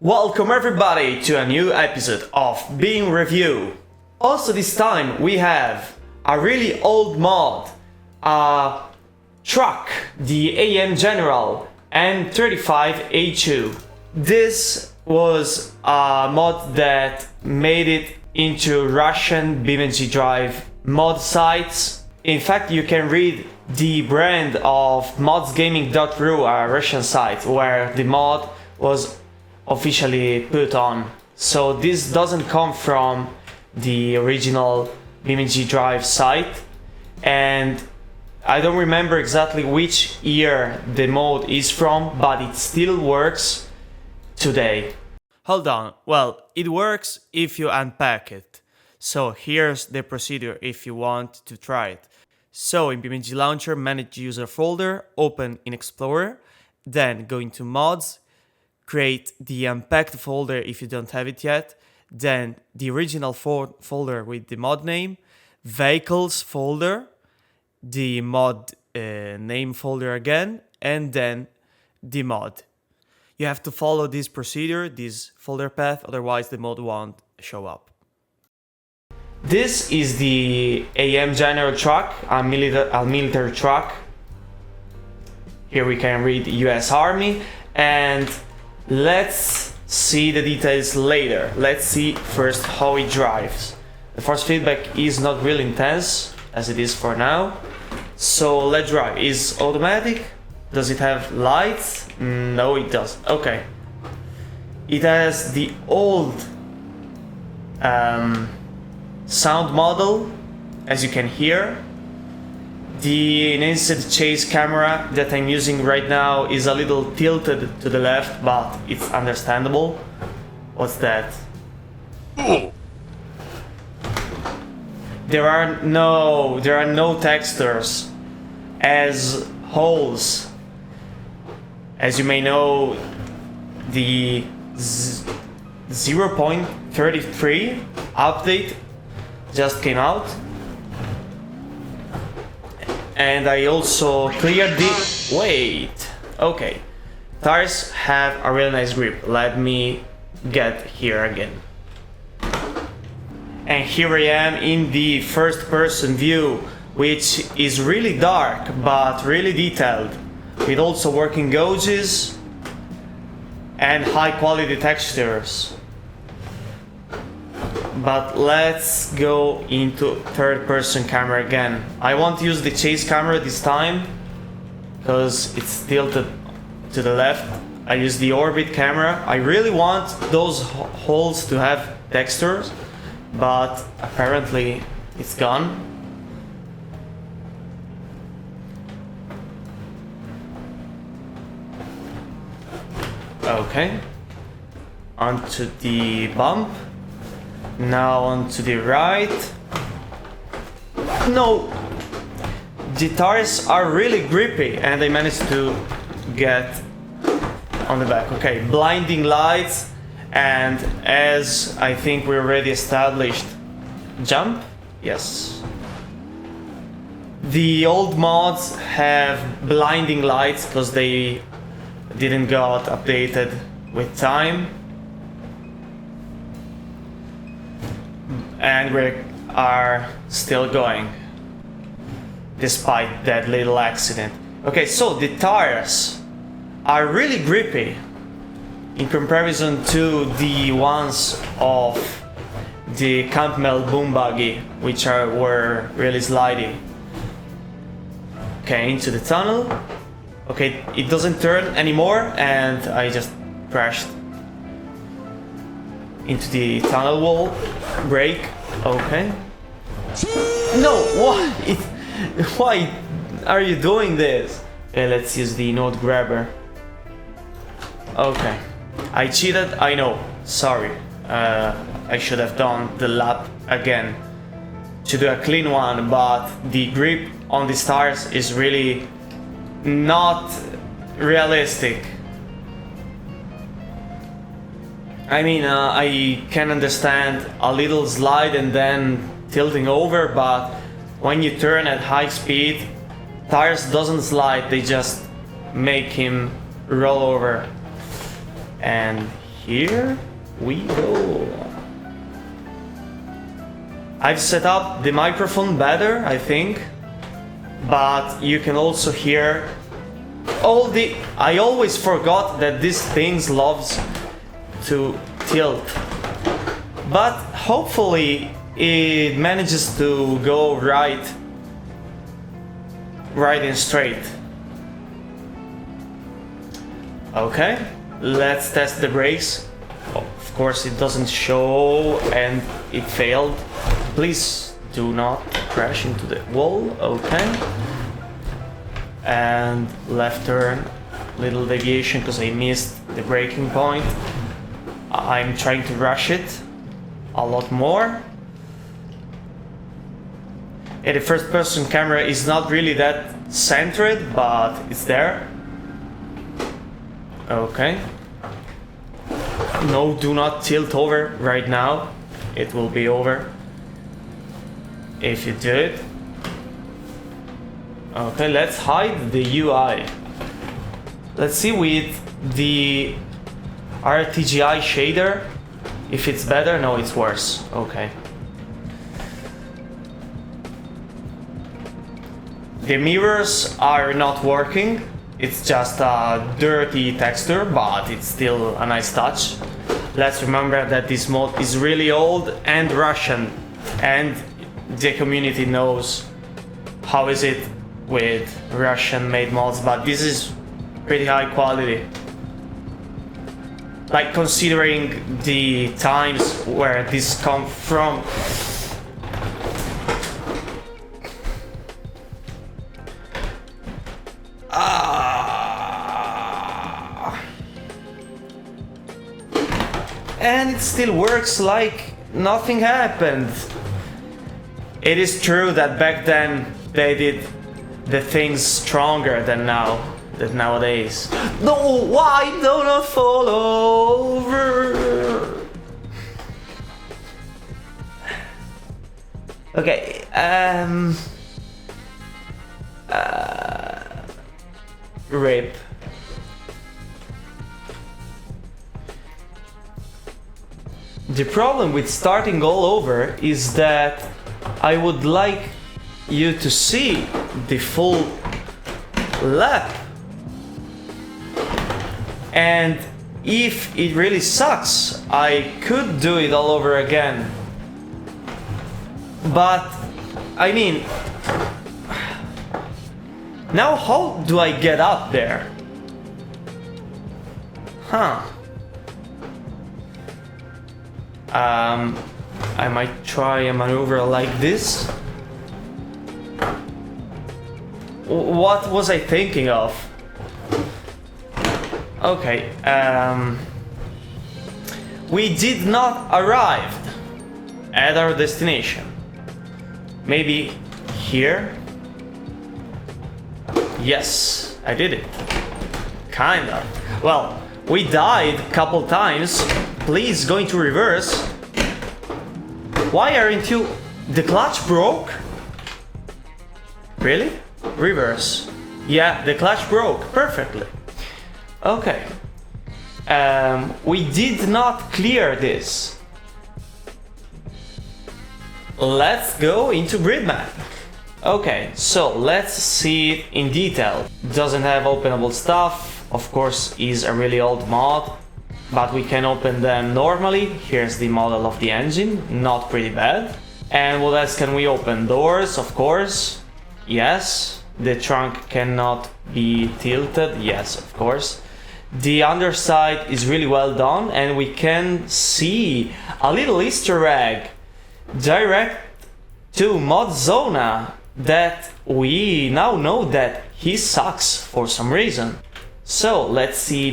Welcome everybody to a new episode of Beam Review. Also this time we have a really old mod, a truck, the General M35A2. This was a mod that made it into Russian BeamNG Drive mod sites. In fact, you can read the brand of modsgaming.ru, a Russian site where the mod was officially put on. So this doesn't come from the original BeamNG Drive site, and I don't remember exactly which year the mod is from, but it still works today. Hold on, well, it works if you unpack it. So here's the procedure if you want to try it. So in BeamNG Launcher, manage user folder, open in Explorer, then go into mods, create the Unpacked folder if you don't have it yet, then the original folder with the mod name, vehicles folder, the mod name folder again, and then the mod. You have to follow this procedure, this folder path, otherwise the mod won't show up. This is the General truck, a military truck. Here we can read US Army, and let's see the details later. Let's see first how it drives. The force feedback is not really intense as it is for now. So let's drive. Is automatic? Does it have lights? No, it doesn't. Okay. It has the old sound model, as you can hear. The enhanced chase camera that I'm using right now is a little tilted to the left, but it's understandable. What's that? There are no textures as holes. As you may know, the 0.33 update just came out. And I also cleared the... Wait! Okay. Tires have a really nice grip. Let me get here again. And here I am in the first person view, which is really dark but really detailed, with also working gauges and high quality textures. But let's go into third person camera again. I won't use the chase camera this time because it's tilted to the left. I use the orbit camera. I really want those holes to have textures, but apparently it's gone. Okay, onto the bump. Now on to the right. No! The tires are really grippy and I managed to get on the back. Okay, blinding lights, and as I think we already established, jump? Yes. The old mods have blinding lights because they didn't got updated with time. And we are still going despite that little accident. Okay, so the tires are really grippy in comparison to the ones of the Campbell boom buggy, which were really sliding. Okay, into the tunnel. Okay, it doesn't turn anymore and I just crashed into the tunnel wall. Brake. Okay. No, what? Why are you doing this? Okay, let's use the node grabber. Okay. I cheated, I know. Sorry. I should have done the lap again to do a clean one, but the grip on the tires is really not realistic. I mean, I can understand a little slide and then tilting over, but when you turn at high speed, tires doesn't slide, they just make him roll over. And here we go. I've set up the microphone better, I think, but you can also hear all the... I always forgot that this thing loves to tilt, but hopefully it manages to go right and straight. Okay, let's test the brakes. Oh, of course it doesn't show and it failed. Please do not crash into the wall. Okay. And left turn, little deviation because I missed the braking point. I'm trying to rush it a lot more. Yeah, the first person camera is not really that centered, but it's there. Okay. No, do not tilt over right now. It will be over if you do it. Okay, let's hide the UI. Let's see with the RTGI shader if it's better. No, it's worse. Okay. The mirrors are not working. It's just a dirty texture, but it's still a nice touch. Let's remember that this mod is really old and Russian, and the community knows how is it with Russian made mods, but this is pretty high quality. Like, considering the times where this come from. And it still works like nothing happened. It is true that back then they did the things stronger than nowadays. No, why do not fall over? Okay, rip. The problem with starting all over is that I would like you to see the full lap. And if it really sucks, I could do it all over again. But, I mean, now how do I get up there? Huh. I might try a maneuver like this. What was I thinking of? Okay, we did not arrive at our destination. Maybe here? Yes, I did it. Kinda. Well, we died a couple times. Please go into reverse. Why aren't you... The clutch broke? Really? Reverse. Yeah, the clutch broke perfectly. Okay. We did not clear this. Let's go into grid map. Okay, so let's see it in detail. Doesn't have openable stuff. Of course, is a really old mod, but we can open them normally. Here's the model of the engine, not pretty bad. And what else can we open? Doors, of course. Yes. The trunk cannot be tilted. Yes, of course. The underside is really well done, and we can see a little Easter egg direct to Modzona that we now know that he sucks for some reason. So let's see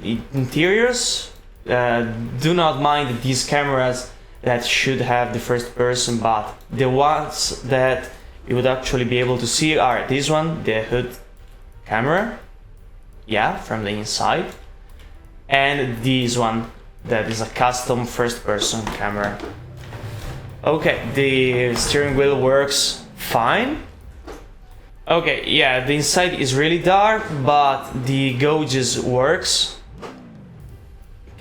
the interiors. Do not mind these cameras that should have the first person, but the ones that you would actually be able to see are this one, the hood camera, yeah, from the inside, and this one that is a custom first person camera. Okay, the steering wheel works fine. Okay, yeah, the inside is really dark, but the gauges works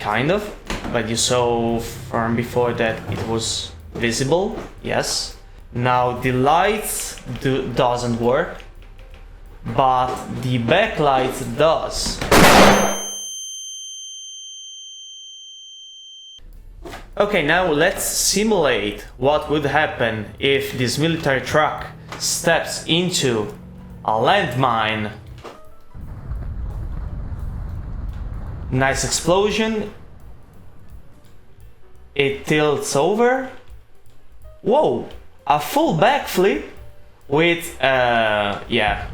kind of, but you saw from before that it was visible, yes. Now the lights doesn't work, but the backlight does. Okay, now let's simulate what would happen if this military truck steps into a landmine. Nice explosion. It tilts over. Whoa, a full backflip with yeah,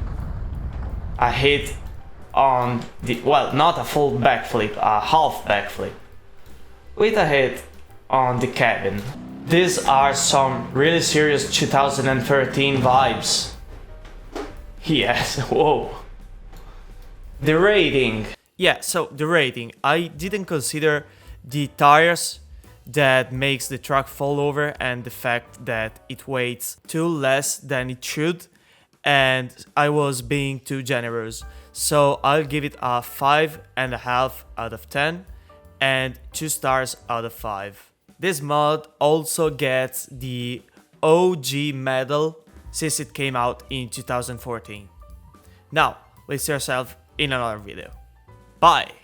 a hit on the, well, not a full backflip, a half backflip with a hit on the cabin. These are some really serious 2013 vibes. Yes, whoa. The rating. Yeah, so the rating. I didn't consider the tires that makes the truck fall over and the fact that it weighs too less than it should, and I was being too generous. So I'll give it a 5.5 out of 10 and 2 stars out of 5. This mod also gets the OG medal since it came out in 2014. Now, we'll see ourselves in another video. Bye!